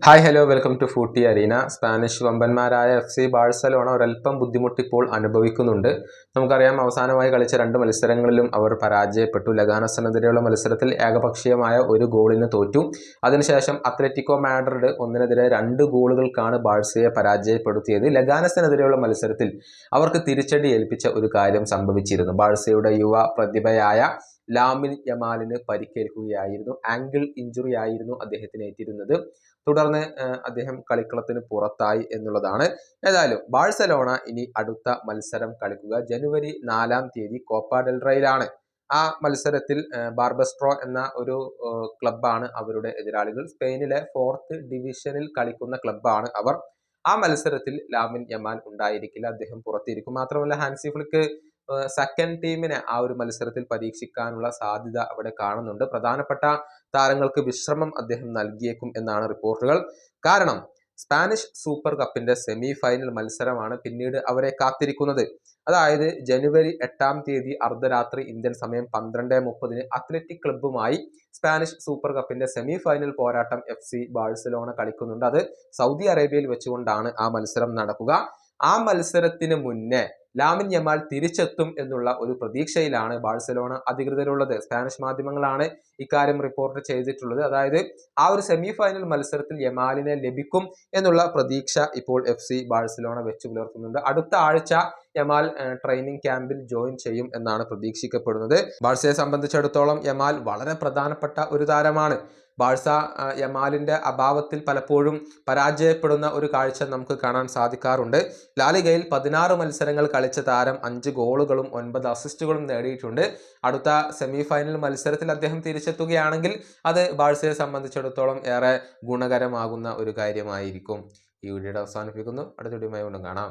Hi hello welcome to footy arena. Spanish വമ്പന്മാരായ FC Barcelona ഒരൽപ്പം ബുദ്ധിമുട്ടിപ്പോൾ അനുഭവിക്കുന്നുണ്ട്. നമുക്കറിയാം, അവസാനമായി കളിച്ച 2 മത്സരങ്ങളിലും അവർ പരാജയപ്പെട്ടു. ലഗാനസിനെതിരെയുള്ള മത്സരത്തിൽ ഏകപക്ഷീയമായ 1 ഗോളിന് തോറ്റു. അതിനുശേഷം അത്ലറ്റിക്കോ മാഡ്രിഡ് 1-നെതിരെ 2 ഗോളുകൾക്കാണ് ബാഴ്സയെ പരാജയപ്പെടുത്തിയത്. ലഗാനസിനെതിരെയുള്ള മത്സരത്തിൽ അവർക്ക് തിരിച്ചടി ഏൽപ്പിച്ച ഒരു കാര്യം സംഭവിച്ചിരുന്നു. ബാഴ്സയുടെ യുവ പ്രതിഭയായ ലാമിൻ യമാലിന് പരിക്കേൽക്കുകയായിരുന്നു. ആംഗിൾ ഇഞ്ചുറി ആയിരുന്നു അദ്ദേഹത്തിന് ഏറ്റിരുന്നത്. തുടർന്ന് അദ്ദേഹം കളിക്കളത്തിന് പുറത്തായി എന്നുള്ളതാണ്. ഏതായാലും ബാഴ്സലോണ ഇനി അടുത്ത മത്സരം കളിക്കുക ജനുവരി 4-ാം തീയതി കോപ്പ ഡെൽ റേയിലാണ്. ആ മത്സരത്തിൽ ബാർബസ്ട്രോ എന്ന ഒരു ക്ലബ്ബാണ് അവരുടെ എതിരാളികൾ. സ്പെയിനിലെ 4th ഡിവിഷനിൽ കളിക്കുന്ന ക്ലബ്ബാണ് അവർ. ആ മത്സരത്തിൽ ലാമിൻ യമാൽ ഉണ്ടായിരിക്കില്ല, അദ്ദേഹം പുറത്തിരിക്കും. മാത്രമല്ല, ഹാൻസി ഫ്ലിക്ക് സെക്കൻഡ് ടീമിനെ ആ ഒരു മത്സരത്തിൽ പരീക്ഷിക്കാനുള്ള സാധ്യത അവിടെ കാണുന്നുണ്ട്. പ്രധാനപ്പെട്ട താരങ്ങൾക്ക് വിശ്രമം അദ്ദേഹം നൽകിയേക്കും എന്നാണ് റിപ്പോർട്ടുകൾ. കാരണം സ്പാനിഷ് സൂപ്പർ കപ്പിന്റെ സെമി ഫൈനൽ മത്സരമാണ് പിന്നീട് അവരെ കാത്തിരിക്കുന്നത്. അതായത് ജനുവരി 8-ാം തീയതി അർദ്ധരാത്രി ഇന്ത്യൻ സമയം 12:30 അത്ലറ്റിക് ക്ലബ്ബുമായി സ്പാനിഷ് സൂപ്പർ കപ്പിന്റെ സെമി ഫൈനൽ പോരാട്ടം FC ബാഴ്സലോണ കളിക്കുന്നുണ്ട്. അത് സൗദി അറേബ്യയിൽ വെച്ചുകൊണ്ടാണ് ആ മത്സരം നടക്കുക. ആ മത്സരത്തിന് മുന്നേ ലാമിൻ യമാൽ തിരിച്ചെത്തും എന്നുള്ള ഒരു പ്രതീക്ഷയിലാണ് ബാഴ്സലോണ അധികൃതരുള്ളത്. സ്പാനിഷ് മാധ്യമങ്ങളാണ് ഇക്കാര്യം റിപ്പോർട്ട് ചെയ്തിട്ടുള്ളത്. അതായത് ആ ഒരു സെമി ഫൈനൽ മത്സരത്തിൽ യമാലിനെ ലഭിക്കും എന്നുള്ള പ്രതീക്ഷ ഇപ്പോൾ FC ബാഴ്സലോണ വെച്ചു പുലർത്തുന്നുണ്ട്. അടുത്ത ആഴ്ച യമാൽ ട്രെയിനിങ് ക്യാമ്പിൽ ജോയിൻ ചെയ്യും എന്നാണ് പ്രതീക്ഷിക്കപ്പെടുന്നത്. ബാഴ്സയെ സംബന്ധിച്ചിടത്തോളം യമാൽ വളരെ പ്രധാനപ്പെട്ട ഒരു താരമാണ്. ബാഴ്സ യമാലിന്റെ അഭാവത്തിൽ പലപ്പോഴും പരാജയപ്പെടുന്ന ഒരു കാഴ്ച നമുക്ക് കാണാൻ സാധിക്കാറുണ്ട്. ലാലിഗയിൽ 16 മത്സരങ്ങൾ കളിച്ച താരം 5 ഗോളുകളും 9 അസിസ്റ്റുകളും നേടിയിട്ടുണ്ട്. അടുത്ത സെമി ഫൈനൽ മത്സരത്തിൽ അദ്ദേഹം തിരിച്ചെത്തുകയാണെങ്കിൽ അത് ബാഴ്സയെ സംബന്ധിച്ചിടത്തോളം ഏറെ ഗുണകരമാകുന്ന ഒരു കാര്യമായിരിക്കും. ഈ വീഡിയോ അവസാനിപ്പിക്കുന്നു. അടുത്ത വീഡിയോയുമായി വീണ്ടും കാണാം.